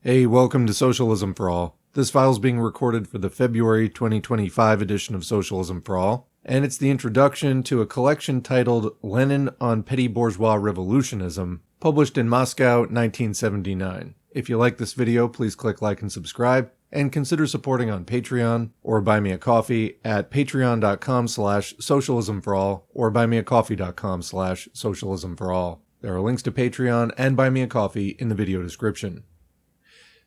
Hey, welcome to Socialism for All. This file is being recorded for the February 2025 edition of Socialism for All, and it's the introduction to a collection titled Lenin on Petty-Bourgeois Revolutionism, published in Moscow, 1979. If you like this video, please click like and subscribe, and consider supporting on Patreon, or buy me a coffee at patreon.com/socialismforall, or buymeacoffee.com/socialismforall. There are links to Patreon and Buy Me a Coffee in the video description.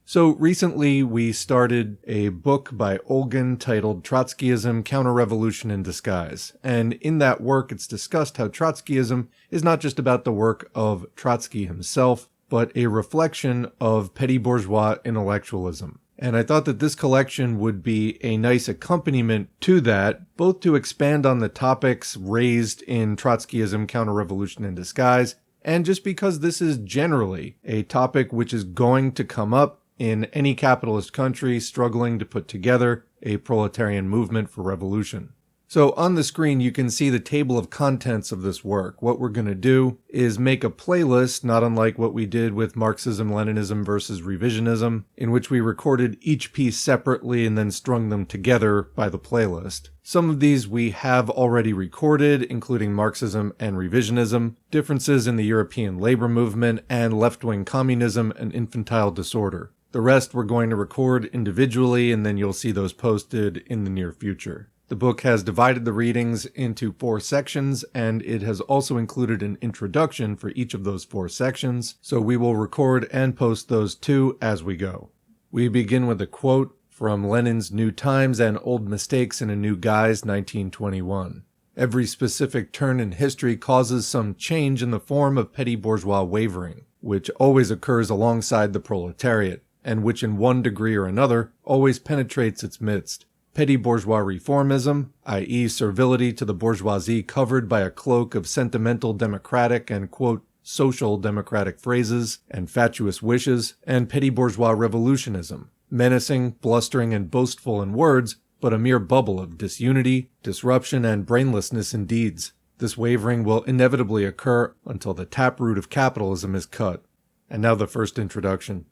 So recently we started a book by Olgin titled Trotskyism, Counter-Revolution in Disguise, and in that work it's discussed how Trotskyism is not just about the work of Trotsky himself, but a reflection of petty bourgeois intellectualism. And I thought that this collection would be a nice accompaniment to that, both to expand on the topics raised in Trotskyism, Counter-Revolution in Disguise, and just because this is generally a topic which is going to come up in any capitalist country struggling to put together a proletarian movement for revolution. So on the screen you can see the table of contents of this work. What we're going to do is make a playlist, not unlike what we did with Marxism, Leninism versus Revisionism, in which we recorded each piece separately and then strung them together by the playlist. Some of these we have already recorded, including Marxism and Revisionism, differences in the European labor movement, and left-wing communism and infantile disorder. The rest we're going to record individually, and then you'll see those posted in the near future. The book has divided the readings into 4 sections, and it has also included an introduction for each of those 4 sections, so we will record and post those too as we go. We begin with a quote from Lenin's New Times and Old Mistakes in a New Guise, 1921. Every specific turn in history causes some change in the form of petty bourgeois wavering, which always occurs alongside the proletariat, and which in one degree or another always penetrates its midst. Petty bourgeois reformism, i.e. servility to the bourgeoisie covered by a cloak of sentimental democratic and, quote, social democratic phrases and fatuous wishes, and petty bourgeois revolutionism, menacing, blustering, and boastful in words, but a mere bubble of disunity, disruption, and brainlessness in deeds. This wavering will inevitably occur until the taproot of capitalism is cut. And now the first introduction.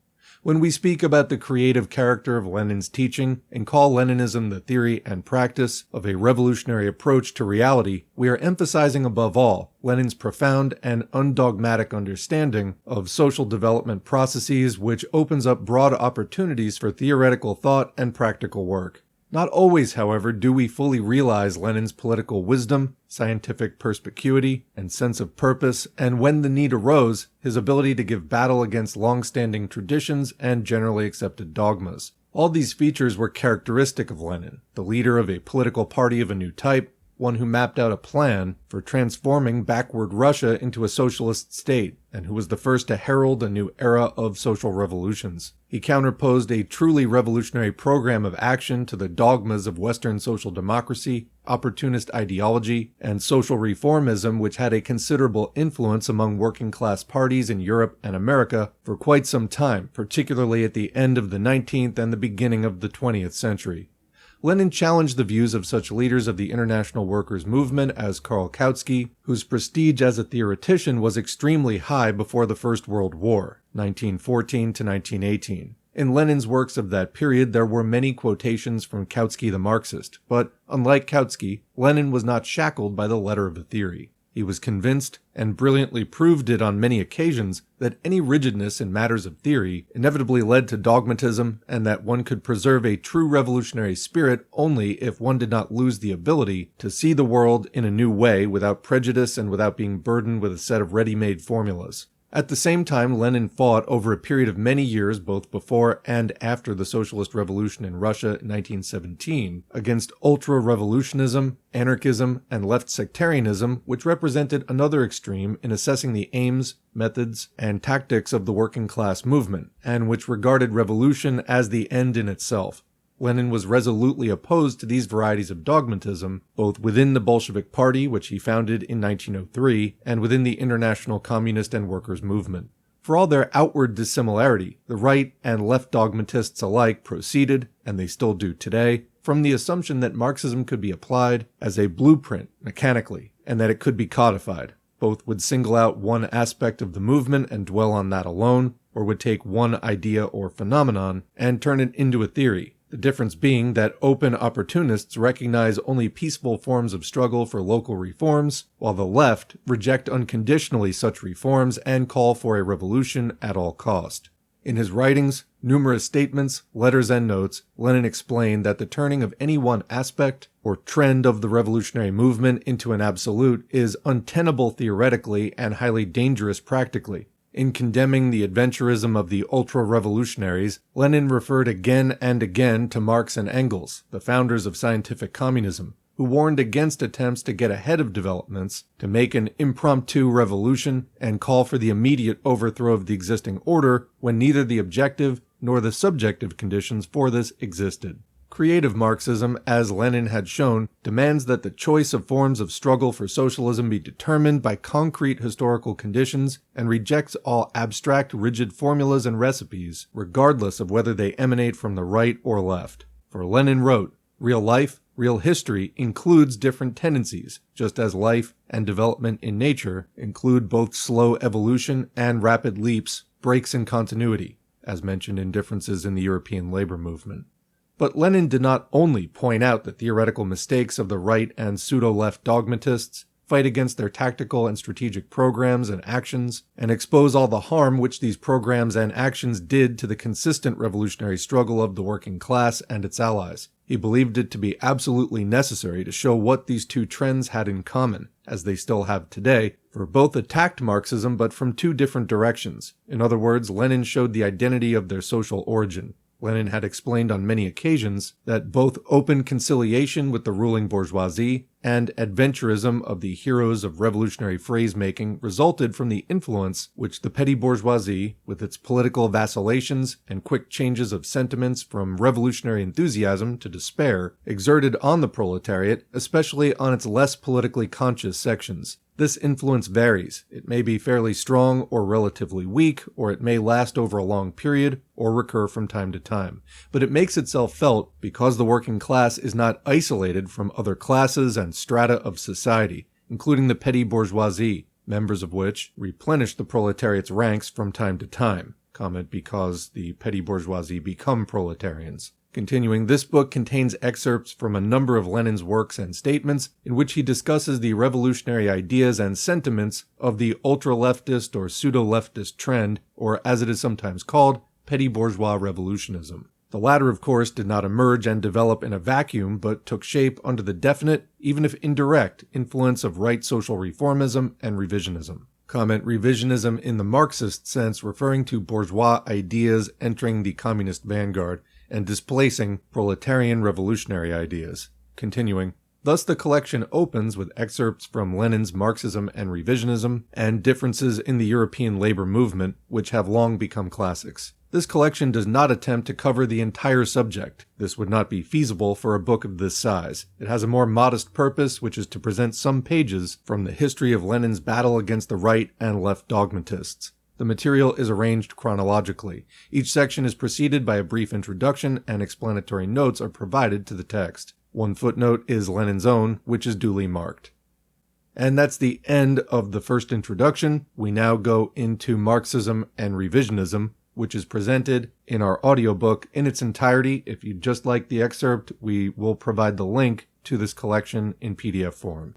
When we speak about the creative character of Lenin's teaching and call Leninism the theory and practice of a revolutionary approach to reality, we are emphasizing above all Lenin's profound and undogmatic understanding of social development processes, which opens up broad opportunities for theoretical thought and practical work. Not always, however, do we fully realize Lenin's political wisdom, scientific perspicuity, and sense of purpose, and when the need arose, his ability to give battle against long-standing traditions and generally accepted dogmas. All these features were characteristic of Lenin, the leader of a political party of a new type, one who mapped out a plan for transforming backward Russia into a socialist state, and who was the first to herald a new era of social revolutions. He counterposed a truly revolutionary program of action to the dogmas of Western social democracy, opportunist ideology, and social reformism, which had a considerable influence among working-class parties in Europe and America for quite some time, particularly at the end of the 19th and the beginning of the 20th century. Lenin challenged the views of such leaders of the international workers' movement as Karl Kautsky, whose prestige as a theoretician was extremely high before the First World War, 1914 to 1918. In Lenin's works of that period, there were many quotations from Kautsky the Marxist, but, unlike Kautsky, Lenin was not shackled by the letter of a theory. He was convinced, and brilliantly proved it on many occasions, that any rigidness in matters of theory inevitably led to dogmatism, and that one could preserve a true revolutionary spirit only if one did not lose the ability to see the world in a new way without prejudice and without being burdened with a set of ready-made formulas. At the same time, Lenin fought over a period of many years, both before and after the Socialist Revolution in Russia in 1917, against ultra-revolutionism, anarchism, and left sectarianism, which represented another extreme in assessing the aims, methods, and tactics of the working-class movement, and which regarded revolution as the end in itself. Lenin was resolutely opposed to these varieties of dogmatism, both within the Bolshevik Party, which he founded in 1903, and within the international communist and workers' movement. For all their outward dissimilarity, the right and left dogmatists alike proceeded, and they still do today, from the assumption that Marxism could be applied as a blueprint mechanically, and that it could be codified. Both would single out one aspect of the movement and dwell on that alone, or would take one idea or phenomenon and turn it into a theory. The difference being that open opportunists recognize only peaceful forms of struggle for local reforms, while the left reject unconditionally such reforms and call for a revolution at all cost. In his writings, numerous statements, letters, and notes, Lenin explained that the turning of any one aspect or trend of the revolutionary movement into an absolute is untenable theoretically and highly dangerous practically. In condemning the adventurism of the ultra-revolutionaries, Lenin referred again and again to Marx and Engels, the founders of scientific communism, who warned against attempts to get ahead of developments, to make an impromptu revolution, and call for the immediate overthrow of the existing order when neither the objective nor the subjective conditions for this existed. Creative Marxism, as Lenin had shown, demands that the choice of forms of struggle for socialism be determined by concrete historical conditions and rejects all abstract, rigid formulas and recipes, regardless of whether they emanate from the right or left. For Lenin wrote, "Real life, real history includes different tendencies, just as life and development in nature include both slow evolution and rapid leaps, breaks in continuity," as mentioned in Differences in the European Labor Movement. But Lenin did not only point out the theoretical mistakes of the right and pseudo-left dogmatists, fight against their tactical and strategic programs and actions, and expose all the harm which these programs and actions did to the consistent revolutionary struggle of the working class and its allies. He believed it to be absolutely necessary to show what these two trends had in common, as they still have today, for both attacked Marxism but from two different directions. In other words, Lenin showed the identity of their social origin. Lenin had explained on many occasions that both open conciliation with the ruling bourgeoisie and adventurism of the heroes of revolutionary phrase-making resulted from the influence which the petty bourgeoisie, with its political vacillations and quick changes of sentiments from revolutionary enthusiasm to despair, exerted on the proletariat, especially on its less politically conscious sections. This influence varies. It may be fairly strong or relatively weak, or it may last over a long period or recur from time to time. But it makes itself felt because the working class is not isolated from other classes and strata of society, including the petty bourgeoisie, members of which replenish the proletariat's ranks from time to time. Comment because the petty bourgeoisie become proletarians. Continuing, this book contains excerpts from a number of Lenin's works and statements in which he discusses the revolutionary ideas and sentiments of the ultra-leftist or pseudo-leftist trend, or as it is sometimes called, Petty-Bourgeois Revolutionism. The latter, of course, did not emerge and develop in a vacuum, but took shape under the definite, even if indirect, influence of right social reformism and revisionism. Comment, revisionism in the Marxist sense referring to bourgeois ideas entering the communist vanguard and displacing proletarian revolutionary ideas. Continuing, thus the collection opens with excerpts from Lenin's Marxism and Revisionism and Differences in the European Labor Movement, which have long become classics. This collection does not attempt to cover the entire subject. This would not be feasible for a book of this size. It has a more modest purpose, which is to present some pages from the history of Lenin's battle against the right and left dogmatists. The material is arranged chronologically. Each section is preceded by a brief introduction, and explanatory notes are provided to the text. One footnote is Lenin's own, which is duly marked. And that's the end of the first introduction. We now go into Marxism and Revisionism, which is presented in our audiobook in its entirety. If you'd just like the excerpt, we will provide the link to this collection in PDF form.